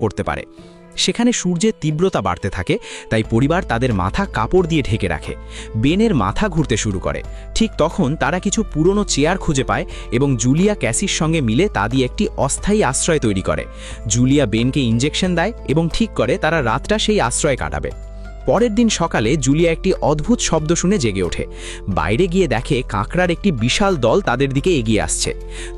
করতে পারে। সেখানে সূর্যের তীব্রতা বাড়তে থাকে, তাই পরিবার তাদের মাথা কাপড় দিয়ে ঢেকে রাখে। বেনের মাথা ঘুরতে শুরু করে। ঠিক তখন তারা কিছু পুরনো চেয়ার খুঁজে পায় এবং জুলিয়া ক্যাসির সঙ্গে মিলে তা দিয়ে একটি অস্থায়ী আশ্রয় তৈরি করে। জুলিয়া বেনকে ইঞ্জেকশন দেয় এবং ঠিক করে তারা রাতটা সেই আশ্রয়ে কাটাবে। পরের দিন সকালে জুলিয়া একটি অদ্ভুত শব্দ শুনে জেগে ওঠে। বাইরে গিয়ে দেখে কাঁকড়ার একটি বিশাল দল তাদের দিকে এগিয়ে আসছে।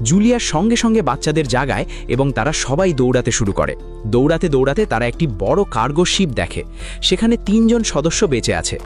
জুলিয়ার সঙ্গে সঙ্গে বাচ্চাদের জাগায় এবং তারা সবাই দৌড়াতে শুরু করে। দৌড়াতে দৌড়াতে তারা একটি বড় কার্গো শিপ দেখে। সেখানে 3 জন সদস্য বেঁচে আছে।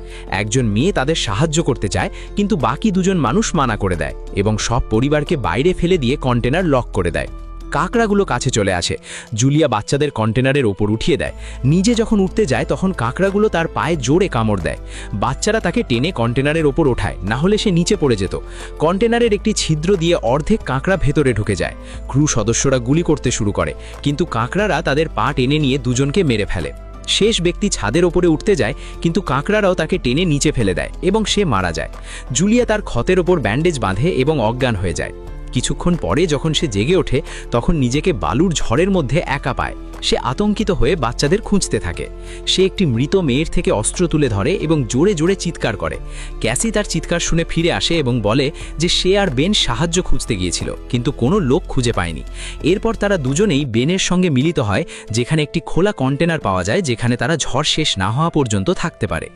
একজন মেয়ে তাদের সাহায্য করতে চায়, কিন্তু বাকি 2 জন মানুষ মানা করে দেয় এবং সব পরিবারকে বাইরে ফেলে দিয়ে কন্টেনার লক করে দেয়। কাঁকড়াগুলো কাছে চলে আসে। জুলিয়া বাচ্চাদের কন্টেনারের ওপর উঠিয়ে দেয়। নিজে যখন উঠতে যায় তখন কাঁকড়াগুলো তার পায়ে জোরে কামড় দেয়। বাচ্চারা তাকে টেনে কন্টেনারের ওপর ওঠায়, না হলে সে নিচে পড়ে যেত। কন্টেনারের একটি ছিদ্র দিয়ে অর্ধেক কাঁকড়া ভেতরে ঢুকে যায়। ক্রু সদস্যরা গুলি করতে শুরু করে, কিন্তু কাঁকড়ারা তাদের পা টেনে নিয়ে 2 জনকে মেরে ফেলে। শেষ ব্যক্তি ছাদের ওপরে উঠতে যায়, কিন্তু কাঁকড়ারাও তাকে টেনে নিচে ফেলে দেয় এবং সে মারা যায়। জুলিয়া তার ক্ষতের ওপর ব্যান্ডেজ বাঁধে এবং অজ্ঞান হয়ে যায়। কিছুক্ষণ পরে যখন সে জেগে ওঠে তখন নিজেকে বালুর ঝড়ের মধ্যে একা পায়। সে আতঙ্কিত হয়ে বাচ্চাদের খুঁজতে থাকে। সে একটি মৃত মেয়ের থেকে অস্ত্র তুলে ধরে এবং জোরে জোরে চিৎকার করে। ক্যাসি তার চিৎকার শুনে ফিরে আসে এবং বলে যে সে আর বেন সাহায্য খুঁজতে গিয়েছিল, কিন্তু কোনো লোক খুঁজে পায়নি। এরপর তারা দুজনেই বেনের সঙ্গে মিলিত হয়, যেখানে একটি খোলা কন্টেনার পাওয়া যায়, যেখানে তারা ঝড় শেষ না হওয়া পর্যন্ত থাকতে পারে।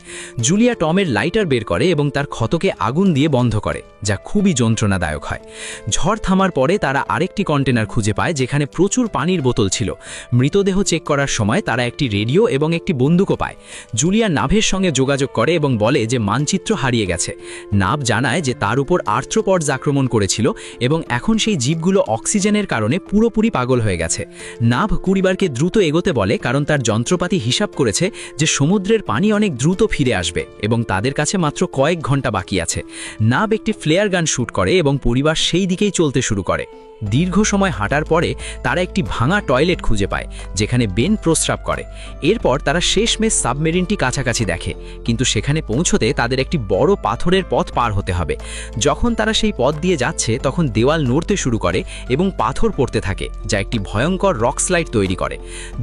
জুলিয়া টমের লাইটার বের করে এবং তার ক্ষতকে আগুন দিয়ে বন্ধ করে, যা খুবই যন্ত্রণাদায়ক হয়। ঝড় থামার পরে তারা আরেকটি কন্টেনার খুঁজে পায়, যেখানে প্রচুর পানির বোতল ছিল। মৃতদেহ চেক করার সময় তারা একটি রেডিও এবং একটি বন্দুকও পায়। জুলিয়া নাভের সঙ্গে যোগাযোগ করে এবং বলে যে মানচিত্র হারিয়ে গেছে। নাভ জানায় যে তার উপর আর্থ্রোপডস আক্রমণ করেছিল এবং এখন সেই জীবগুলো অক্সিজেনের কারণে পুরোপুরি পাগল হয়ে গেছে। নাভ পরিবারকে দ্রুত এগোতে বলে, কারণ তার যন্ত্রপাতি হিসাব করেছে যে সমুদ্রের পানি অনেক দ্রুত ফিরে আসবে এবং তাদের কাছে মাত্র কয়েক ঘন্টা বাকি আছে। নাভ একটি ফ্লেয়ার গান শুট করে এবং পরিবার সেই দিকেই চলতে শুরু করে। দীর্ঘ সময় হাঁটার পরে তারা একটি ভাঙা টয়লেট খুঁজে পায়, যেখানে বেন প্রস্রাব করে। এরপর তারা শেষমেশ সাবমেরিনটি কাছাকাছি দেখে, কিন্তু সেখানে পৌঁছতে তাদের একটি বড় পাথরের পথ পার হতে হবে। যখন তারা সেই পথ দিয়ে যাচ্ছে তখন দেওয়াল নড়তে শুরু করে এবং পাথর পড়তে থাকে, যা একটি ভয়ঙ্কর রক স্লাইড তৈরি করে।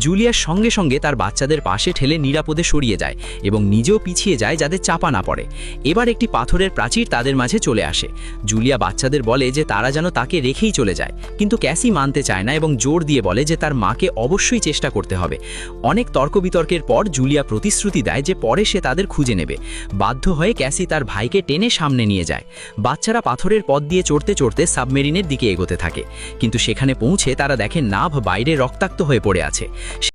জুলিয়ার সঙ্গে সঙ্গে তার বাচ্চাদের পাশে ঠেলে নিরাপদে সরিয়ে যায় এবং নিজেও পিছিয়ে যায় যাতে চাপা না পড়ে। এবার একটি পাথরের প্রাচীর তাদের মাঝে চলে আসে। জুলিয়া বাচ্চাদের বলে যে তারা যেন তাকে রেখেই চলে যায়, কিন্তু ক্যাসি মানতে চায় না এবং জোর দিয়ে বলে যে তার মাকে অবশ্যই চেষ্টা করতে হবে। অনেক তর্ক বিতর্কের পর জুলিয়া প্রতিশ্রুতি দেয় যে পরে সে তাদের খুঁজে নেবে। বাধ্য হয়ে ক্যাসি তার ভাইকে টেনে সামনে নিয়ে যায়। বাচ্চারা পাথরের পথ দিয়ে চড়তে চড়তে সাবমেরিনের দিকে এগোতে থাকে, কিন্তু সেখানে পৌঁছে তারা দেখে নাভ বাইরে রক্তাক্ত হয়ে পড়ে আছে।